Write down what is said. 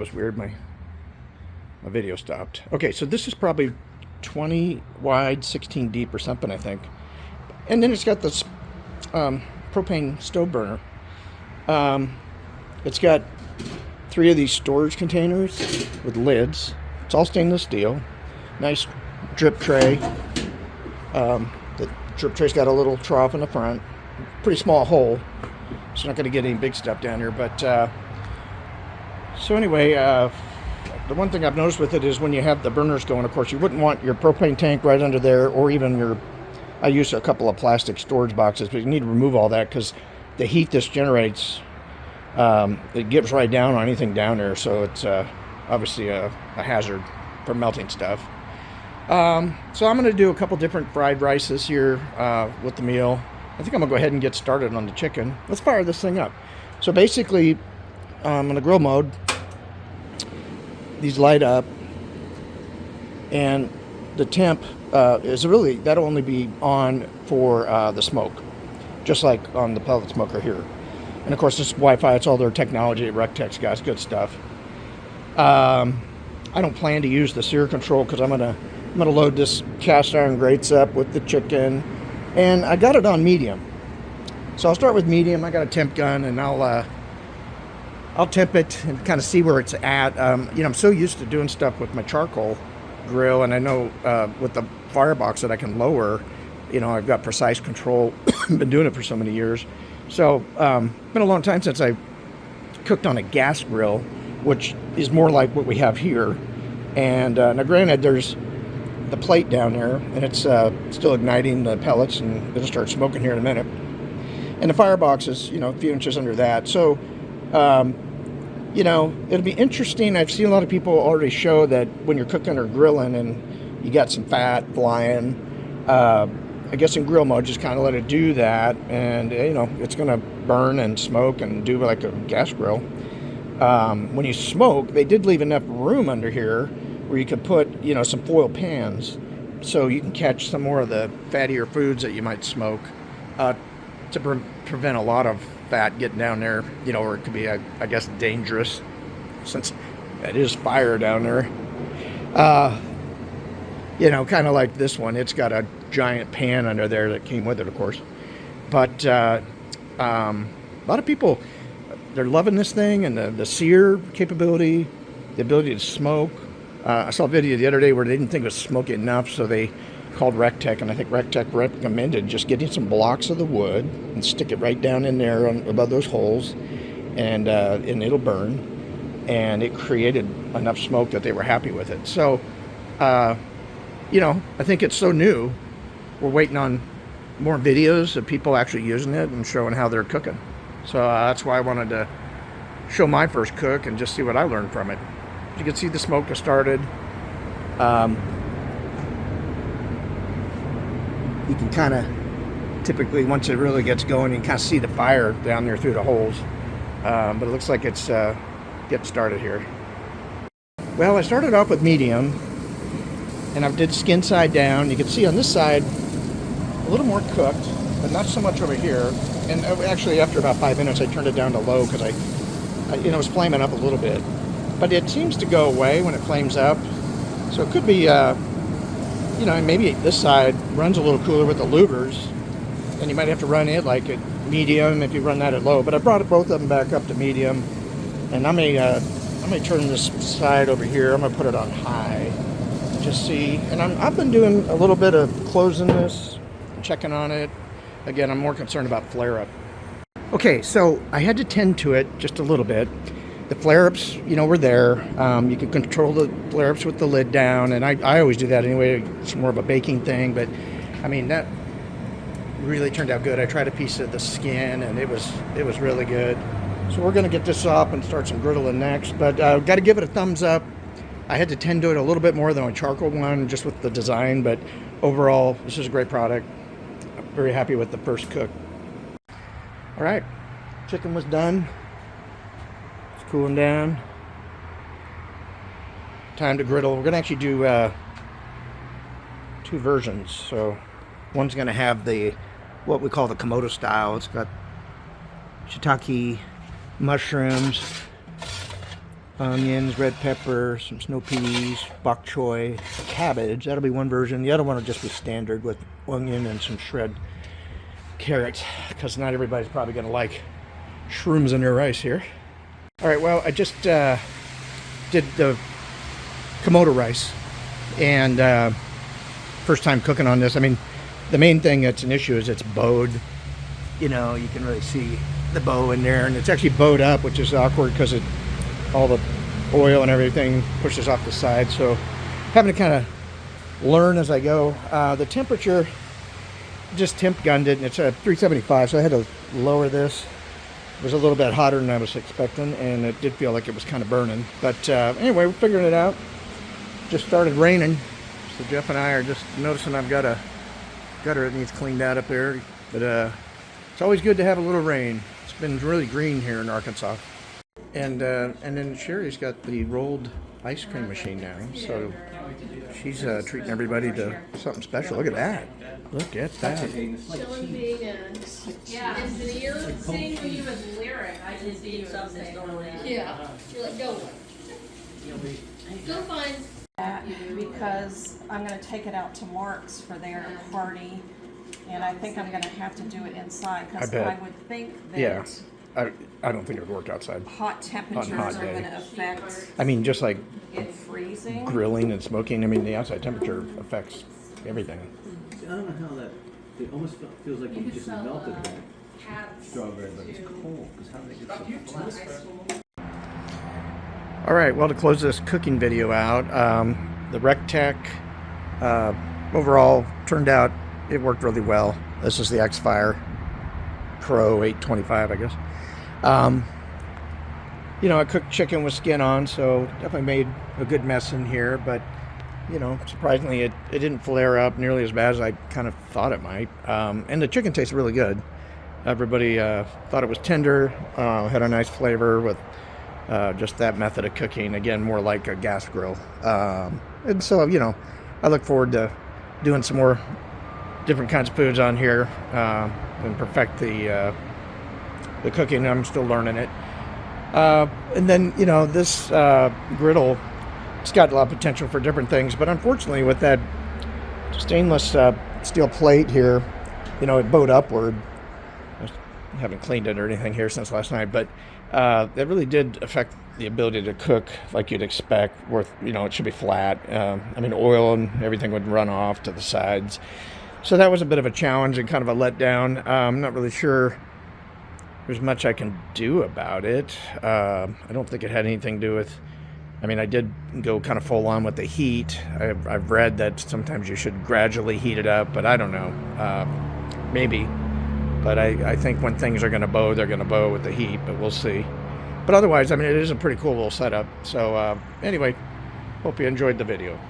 was weird. My video stopped. Okay, so this is probably 20 wide, 16 deep or something, I think. And then it's got this propane stove burner. It's got 3 of these storage containers with lids. It's all stainless steel. Nice drip tray. The drip tray's got a little trough in the front. Pretty small hole. So not going to get any big stuff down here. But so anyway, the one thing I've noticed with it is when you have the burners going, of course, you wouldn't want your propane tank right under there, or even your, I use a couple of plastic storage boxes, but you need to remove all that because the heat this generates, it gives right down on anything down there, so it's obviously a hazard for melting stuff. So I'm going to do a couple different fried rices here with the meal. I think I'm going to go ahead and get started on the chicken. Let's fire this thing up. So basically, in the grill mode, these light up, and the temp is really, that'll only be on for the smoke, just like on the pellet smoker here. And of course, this is Wi-Fi. It's all their technology at Recteq's got. It's good stuff. I don't plan to use the sear control because I'm gonna load this cast iron grates up with the chicken, and I got it on medium. So I'll start with medium. I got a temp gun, and I'll temp it and kind of see where it's at. You know, I'm so used to doing stuff with my charcoal grill, and I know with the firebox that I can lower. You know, I've got precise control. Been doing it for so many years. So, been a long time since I cooked on a gas grill, which is more like what we have here. And now, granted, there's the plate down there, and it's still igniting the pellets, and it'll start smoking here in a minute. And the firebox is, you know, a few inches under that. So, you know, it'll be interesting. I've seen a lot of people already show that when you're cooking or grilling and you got some fat flying, I guess in grill mode, just kind of let it do that, and you know, it's going to burn and smoke and do like a gas grill. When you smoke, they did leave enough room under here where you could put, you know, some foil pans so you can catch some more of the fattier foods that you might smoke to prevent a lot of fat getting down there, you know, or it could be, I guess, dangerous since it is fire down there. You know, kind of like this one. It's got a giant pan under there that came with it, of course. But a lot of people, they're loving this thing, and the sear capability, the ability to smoke. I saw a video the other day where they didn't think it was smoky enough, so they called Recteq, and I think Recteq recommended just getting some blocks of the wood and stick it right down in there above those holes, and it'll burn. And it created enough smoke that they were happy with it. So, you know, I think it's so new. We're waiting on more videos of people actually using it and showing how they're cooking. So that's why I wanted to show my first cook and just see what I learned from it. You can see the smoke has started. You can kind of, typically once it really gets going, you can kind of see the fire down there through the holes. But it looks like it's getting started here. Well, I started off with medium, and I did skin side down. You can see on this side a little more cooked, but not so much over here. And actually, after about 5 minutes, I turned it down to low because I you know, it was flaming up a little bit. But it seems to go away when it flames up. So it could be, you know, maybe this side runs a little cooler with the louvers, and you might have to run it like at medium if you run that at low. But I brought both of them back up to medium, and I may turn this side over here. I'm gonna put it on high. Just see, and I've been doing a little bit of closing this, checking on it. Again, I'm more concerned about flare-up. Okay, so I had to tend to it just a little bit. The flare-ups, you know, were there. You can control the flare-ups with the lid down, and I always do that anyway. It's more of a baking thing, but I mean, that really turned out good. I tried a piece of the skin, and it was really good. So we're gonna get this up and start some griddling next, but got to give it a thumbs up. I had to tend to it a little bit more than my charcoal one, just with the design, but overall, this is a great product. I'm very happy with the first cook. All right, chicken was done. It's cooling down. Time to griddle. We're gonna actually do 2 versions. So one's gonna have the, what we call the Komodo style. It's got shiitake, mushrooms, onions, red pepper, some snow peas, bok choy, cabbage. That'll be one version. The other one will just be standard with onion and some shred carrot, because not everybody's probably going to like shrooms in their rice here. All right, well, I just did the Komodo rice, and first time cooking on this. I mean, the main thing that's an issue is it's bowed. You know, you can really see the bow in there, and it's actually bowed up, which is awkward because all the oil and everything pushes off the side. So having to kind of learn as I go. The temperature, just temp gunned it, and it's at 375, so I had to lower this. It was a little bit hotter than I was expecting, and it did feel like it was kind of burning. But anyway, we're figuring it out. Just started raining, so Jeff and I are just noticing I've got a gutter that needs cleaned out up there. But it's always good to have a little rain. It's been really green here in Arkansas. And then Sherry's got the rolled ice cream machine now, so she's treating everybody to something special. Look at that. Look at that. Yeah, and you're seeing when you was lyric, I just see something going on. Yeah, you're like, go. Go find. Because I'm going to take it out to Mark's for their party, and I think I'm going to have to do it inside, because I would think that I don't think it would work outside. hot temperatures are going to affect I mean, just like it freezing. grilling and smoking, I mean, the outside temperature affects everything. I don't know how that. It almost feels like you just melted that strawberry, but it's cold. Because how did it get so flat? All right, well, to close this cooking video out, the Recteq overall turned out, it worked really well. This is the Xfire Pro 825, I guess. You know, I cooked chicken with skin on, so definitely made a good mess in here, but you know, surprisingly, it didn't flare up nearly as bad as I kind of thought it might. And the chicken tasted really good. Everybody thought it was tender, had a nice flavor with just that method of cooking. Again, more like a gas grill. And so, you know, I look forward to doing some more different kinds of foods on here and perfect the cooking. I'm still learning it. And then, you know, this griddle, it's got a lot of potential for different things, but unfortunately with that stainless steel plate here, you know, it bowed upward. I haven't cleaned it or anything here since last night, but that really did affect the ability to cook like you'd expect. You know, it should be flat. I mean, oil and everything would run off to the sides. So that was a bit of a challenge and kind of a letdown. I'm not really sure there's much I can do about it. I don't think it had anything to do with, I mean, I did go kind of full on with the heat. I've read that sometimes you should gradually heat it up, but I don't know. Maybe. But I think when things are going to bow, they're going to bow with the heat, but we'll see. But otherwise, I mean, it is a pretty cool little setup. So anyway, hope you enjoyed the video.